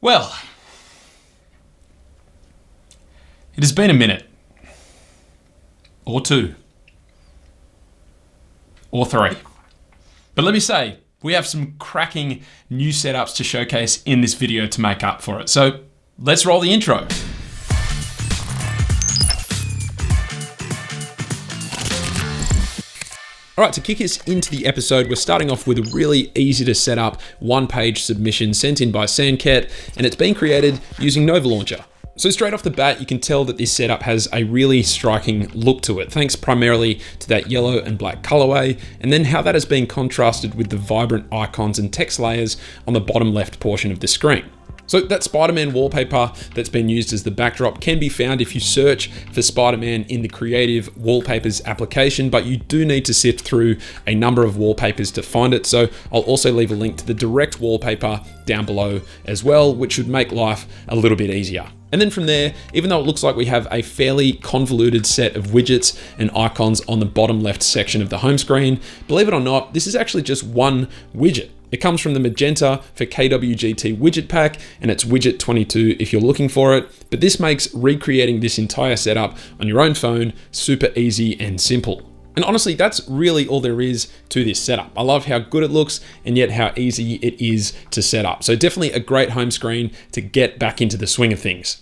Well, it has been a minute, or two, or three. But let me say, we have some cracking new setups to showcase in this video to make up for it. So let's roll the intro. All right, to kick us into the episode, we're starting off with a really easy to set up one-page submission sent in by Sanket, and it's been created using Nova Launcher. So straight off the bat, you can tell that this setup has a really striking look to it, thanks primarily to that yellow and black colorway, and then how that has been contrasted with the vibrant icons and text layers on the bottom left portion of the screen. So that Spider-Man wallpaper that's been used as the backdrop can be found if you search for Spider-Man in the Creative Wallpapers application, but you do need to sift through a number of wallpapers to find it. So I'll also leave a link to the direct wallpaper down below as well, which should make life a little bit easier. And then from there, even though it looks like we have a fairly convoluted set of widgets and icons on the bottom left section of the home screen, believe it or not, this is actually just one widget. It comes from the Magenta for KWGT widget pack, and it's widget 22 if you're looking for it. But this makes recreating this entire setup on your own phone super easy and simple. And honestly, that's really all there is to this setup. I love how good it looks and yet how easy it is to set up. So definitely a great home screen to get back into the swing of things.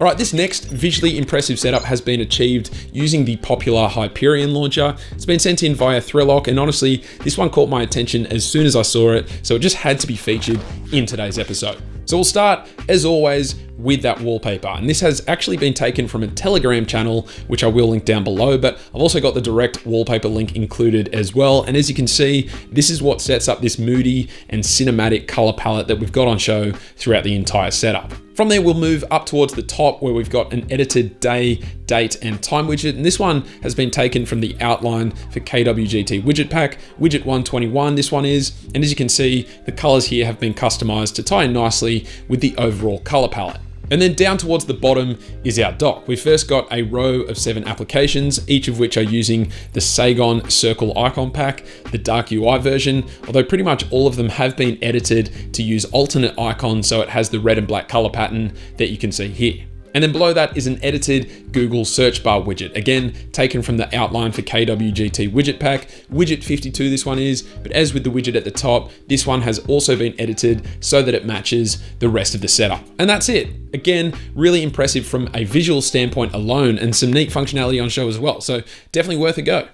All right, this next visually impressive setup has been achieved using the popular Hyperion Launcher. It's been sent in via Thrillock, and honestly, this one caught my attention as soon as I saw it, so it just had to be featured in today's episode. So we'll start, as always, with that wallpaper. And this has actually been taken from a Telegram channel, which I will link down below, but I've also got the direct wallpaper link included as well. And as you can see, this is what sets up this moody and cinematic color palette that we've got on show throughout the entire setup. From there, we'll move up towards the top where we've got an edited day, date, and time widget. And this one has been taken from the outline for KWGT widget pack, widget 121 this one is. And as you can see, the colors here have been customized to tie in nicely with the overall color palette. And then down towards the bottom is our dock. We've first got a row of 7 applications, each of which are using the Sagon Circle icon pack, the dark UI version, although pretty much all of them have been edited to use alternate icons, so it has the red and black color pattern that you can see here. And then below that is an edited Google search bar widget, again, taken from the outline for KWGT widget pack, widget 52 this one is, but as with the widget at the top, this one has also been edited so that it matches the rest of the setup. And that's it. Again, really impressive from a visual standpoint alone, and some neat functionality on show as well, so definitely worth a go.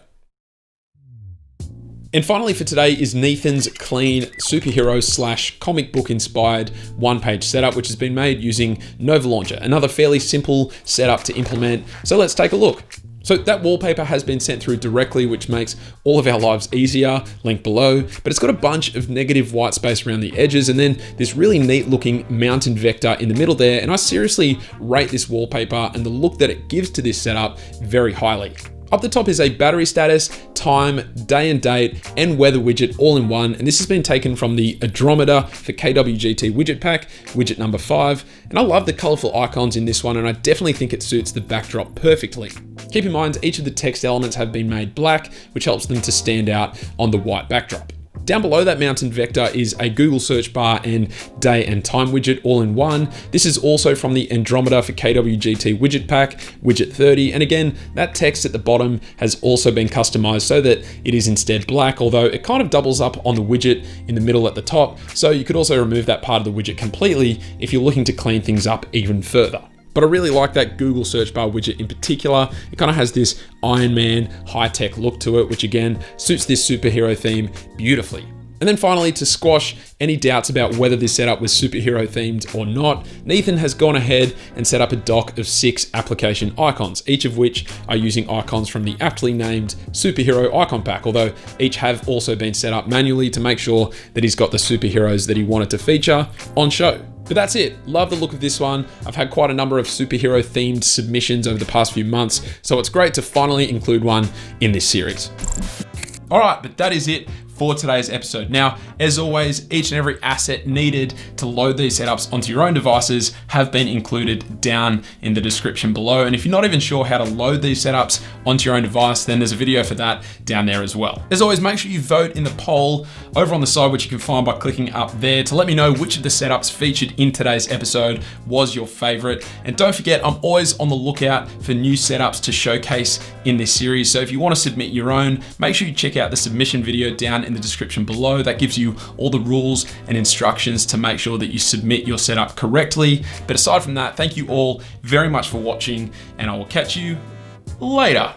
And finally for today is Nathan's clean superhero / comic book inspired one-page setup, which has been made using Nova Launcher, another fairly simple setup to implement. So let's take a look. So that wallpaper has been sent through directly, which makes all of our lives easier, link below, but it's got a bunch of negative white space around the edges, and then this really neat looking mountain vector in the middle there. And I seriously rate this wallpaper and the look that it gives to this setup very highly. Up the top is a battery status, time, day and date, and weather widget all in one. And this has been taken from the Andromeda for KWGT widget pack, widget number 5. And I love the colorful icons in this one, and I definitely think it suits the backdrop perfectly. Keep in mind, each of the text elements have been made black, which helps them to stand out on the white backdrop. Down below that mountain vector is a Google search bar and day and time widget all in one. This is also from the Andromeda for KWGT widget pack, widget 30. And again, that text at the bottom has also been customized so that it is instead black, although it kind of doubles up on the widget in the middle at the top. So you could also remove that part of the widget completely if you're looking to clean things up even further. But I really like that Google search bar widget in particular. It kind of has this Iron Man high-tech look to it, which again suits this superhero theme beautifully. And then finally, to squash any doubts about whether this setup was superhero themed or not, Nathan has gone ahead and set up a dock of 6 application icons, each of which are using icons from the aptly named superhero icon pack, although each have also been set up manually to make sure that he's got the superheroes that he wanted to feature on show. But that's it. Love the look of this one. I've had quite a number of superhero themed submissions over the past few months, so it's great to finally include one in this series. All right, but that is it for today's episode. Now, as always, each and every asset needed to load these setups onto your own devices have been included down in the description below. And if you're not even sure how to load these setups onto your own device, then there's a video for that down there as well. As always, make sure you vote in the poll over on the side, which you can find by clicking up there, to let me know which of the setups featured in today's episode was your favorite. And don't forget, I'm always on the lookout for new setups to showcase in this series. So if you want to submit your own, make sure you check out the submission video down in the description below. That gives you all the rules and instructions to make sure that you submit your setup correctly. But aside from that, thank you all very much for watching, and I will catch you later.